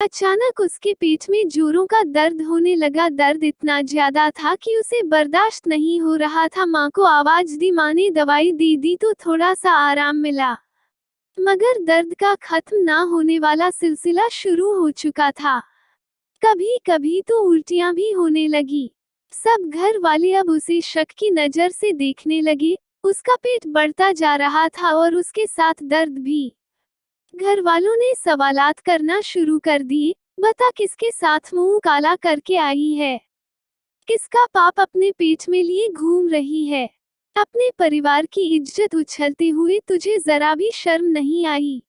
अचानक उसके पेट में जोरों का दर्द होने लगा। दर्द इतना ज्यादा था कि उसे बर्दाश्त नहीं हो रहा था। माँ को आवाज दी, माँ ने दवाई दे दी तो थोड़ा सा आराम मिला, मगर दर्द का खत्म ना होने वाला सिलसिला शुरू हो चुका था। कभी कभी तो उल्टियां भी होने लगी। सब घर वाले अब उसे शक की नजर से देखने लगे। उसका पेट बढ़ता जा रहा था और उसके साथ दर्द भी। घर वालों ने सवालात करना शुरू कर दिए। बता, किसके साथ मुंह काला करके आई है? किसका पाप अपने पेट में लिए घूम रही है? अपने परिवार की इज्जत उछलते हुए तुझे जरा भी शर्म नहीं आई?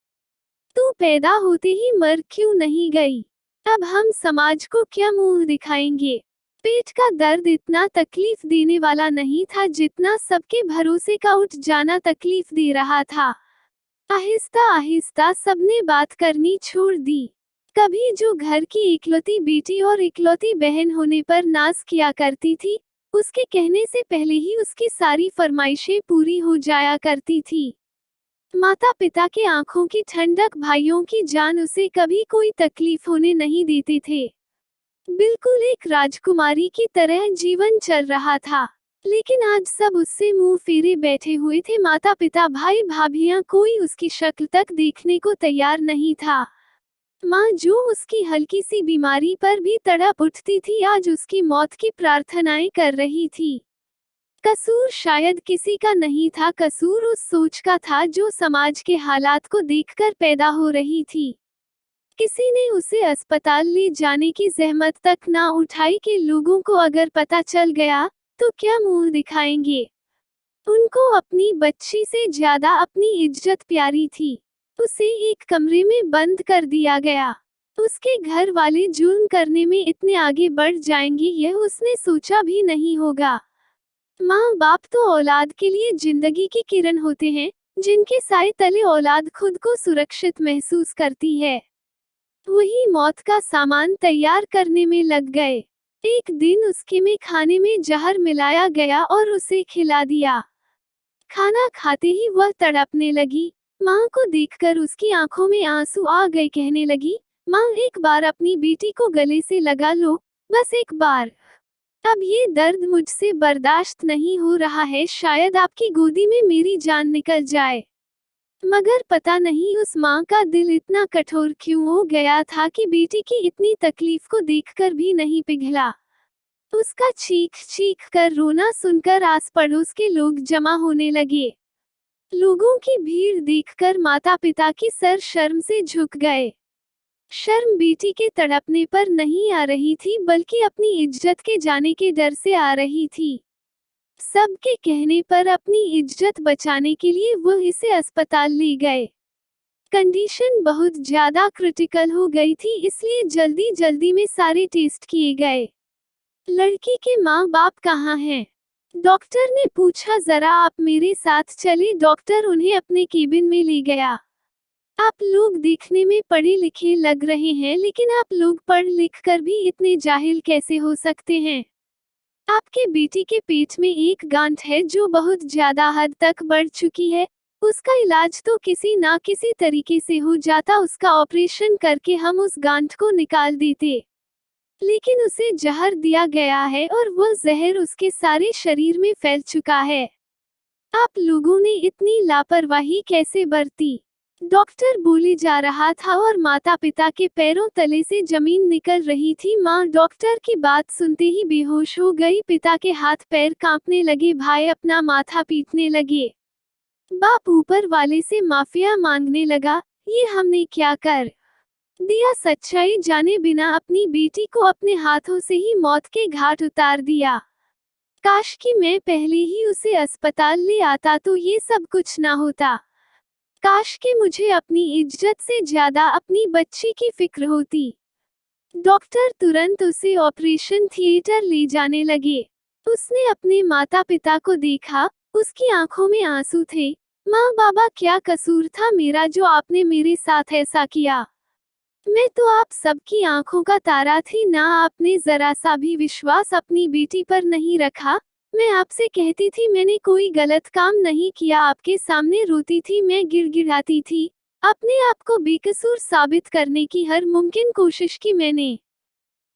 तू पैदा होते ही मर क्यों नहीं गई? अब हम समाज को क्या मुंह दिखाएंगे? पेट का दर्द इतना तकलीफ देने वाला नहीं था जितना सबके भरोसे का उठ जाना तकलीफ दे रहा था। आहिस्ता आहिस्ता सबने बात करनी छोड़ दी। कभी जो घर की इकलौती बेटी और इकलौती बहन होने पर नाज किया करती थी, उसके कहने से पहले ही उसकी सारी फरमाइशें पूरी हो जाया करती थी। माता पिता के आंखों की ठंडक, भाइयों की जान, उसे कभी कोई तकलीफ होने नहीं देते थे। बिल्कुल एक राजकुमारी की तरह जीवन चल रहा था। लेकिन आज सब उससे मुंह फेरे बैठे हुए थे। माता पिता, भाई भाभियां, कोई उसकी शक्ल तक देखने को तैयार नहीं था। माँ जो उसकी हल्की सी बीमारी पर भी तड़प उठती थी, आज उसकी मौत की प्रार्थनाएं कर रही थी। कसूर शायद किसी का नहीं था, कसूर उस सोच का था जो समाज के हालात को देखकर पैदा हो रही थी। किसी ने उसे अस्पताल ले जाने की जहमत तक ना उठाई कि लोगों को अगर पता चल गया तो क्या मुंह दिखाएंगे। उनको अपनी बच्ची से ज्यादा अपनी इज्जत प्यारी थी। उसे एक कमरे में बंद कर दिया गया। उसके घर वाले जुल्म करने में इतने आगे बढ़ जाएंगे, यह उसने सोचा भी नहीं होगा। माँ बाप तो औलाद के लिए जिंदगी की किरण होते हैं, जिनके साए तले औलाद खुद को सुरक्षित महसूस करती है। वही मौत का सामान तैयार करने में लग गए। एक दिन उसके में खाने में जहर मिलाया गया और उसे खिला दिया। खाना खाते ही वह तड़पने लगी। माँ को देखकर उसकी आंखों में आंसू आ गए। कहने लगी, माँ एक बार अपनी बेटी को गले से लगा लो, बस एक बार। अब ये दर्द मुझसे बर्दाश्त नहीं हो रहा है, शायद आपकी गोदी में मेरी जान निकल जाए। मगर पता नहीं उस माँ का दिल इतना कठोर क्यों हो गया था कि बेटी की इतनी तकलीफ को देखकर भी नहीं पिघला। उसका चीख चीख कर रोना सुनकर आस पड़ोस के लोग जमा होने लगे। लोगों की भीड़ देखकर माता पिता की सर शर्म से झुक गए। शर्म बेटी के तड़पने पर नहीं आ रही थी, बल्कि अपनी इज्जत के जाने के डर से आ रही थी। सबके कहने पर अपनी इज्जत बचाने के लिए वो इसे अस्पताल ले गए। कंडीशन बहुत ज्यादा क्रिटिकल हो गई थी, इसलिए जल्दी जल्दी में सारे टेस्ट किए गए। लड़की के माँ बाप कहाँ हैं? डॉक्टर ने पूछा। जरा आप मेरे साथ चले। डॉक्टर उन्हें अपने केबिन में ले गया। आप लोग देखने में पढ़े लिखे लग रहे हैं, लेकिन आप लोग पढ़ लिख कर भी इतने जाहिल कैसे हो सकते हैं? आपके बेटी के पेट में एक गांठ है जो बहुत ज्यादा हद तक बढ़ चुकी है। उसका इलाज तो किसी ना किसी तरीके से हो जाता, उसका ऑपरेशन करके हम उस गांठ को निकाल देते। लेकिन उसे जहर दिया गया है और वह जहर उसके सारे शरीर में फैल चुका है। आप लोगों ने इतनी लापरवाही कैसे बरती? डॉक्टर बोले जा रहा था और माता पिता के पैरों तले से जमीन निकल रही थी। माँ डॉक्टर की बात सुनते ही बेहोश हो गई। पिता के हाथ पैर कांपने लगे। भाई अपना माथा पीटने लगे। बाप ऊपर वाले से माफिया मांगने लगा, ये हमने क्या कर दिया? सच्चाई जाने बिना अपनी बेटी को अपने हाथों से ही मौत के घाट उतार दिया। काश कि मैं पहले ही उसे अस्पताल ले आता तो ये सब कुछ ना होता। काश कि मुझे अपनी इज्जत से ज्यादा अपनी बच्ची की फिक्र होती। डॉक्टर तुरंत उसे ऑपरेशन थिएटर ले जाने लगे। उसने अपने माता पिता को देखा। उसकी आंखों में आंसू थे। माँ बाबा, क्या कसूर था मेरा जो आपने मेरे साथ ऐसा किया? मैं तो आप सबकी आंखों का तारा थी ना, आपने जरा सा भी विश्वास अपनी बेटी पर नहीं रखा। मैं आपसे कहती थी मैंने कोई गलत काम नहीं किया, आपके सामने रोती थी, मैं गिड़गिड़ाती थी, अपने आप को बेकसूर साबित करने की हर मुमकिन कोशिश की मैंने,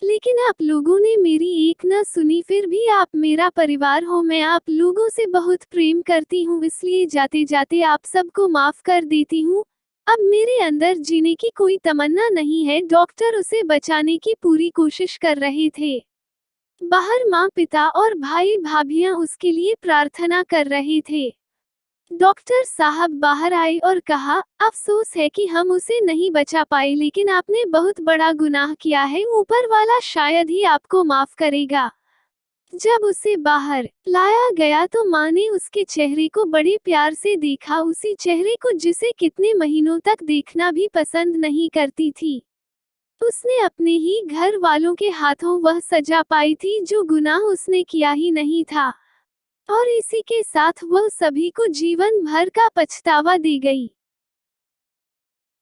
लेकिन आप लोगों ने मेरी एक न सुनी। फिर भी आप मेरा परिवार हो, मैं आप लोगों से बहुत प्रेम करती हूँ, इसलिए जाते जाते आप सबको माफ कर देती हूँ। अब मेरे अंदर जीने की कोई तमन्ना नहीं है। डॉक्टर उसे बचाने की पूरी कोशिश कर रहे थे। बाहर माँ, पिता और भाई भाभियां उसके लिए प्रार्थना कर रहे थे। डॉक्टर साहब बाहर आए और कहा, अफसोस है कि हम उसे नहीं बचा पाए, लेकिन आपने बहुत बड़ा गुनाह किया है, ऊपर वाला शायद ही आपको माफ करेगा। जब उसे बाहर लाया गया तो माँ ने उसके चेहरे को बड़े प्यार से देखा, उसी चेहरे को जिसे कितने महीनों तक देखना भी पसंद नहीं करती थी। उसने अपने ही घर वालों के हाथों वह सजा पाई थी जो गुनाह उसने किया ही नहीं था, और इसी के साथ वह सभी को जीवन भर का पछतावा दे गई।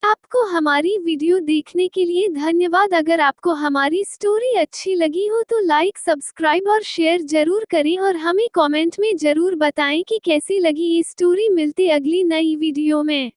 आपको हमारी वीडियो देखने के लिए धन्यवाद। अगर आपको हमारी स्टोरी अच्छी लगी हो तो लाइक, सब्सक्राइब और शेयर जरूर करें, और हमें कमेंट में जरूर बताएं कि कैसी लगी ये स्टोरी। मिलते अगली नई वीडियो में।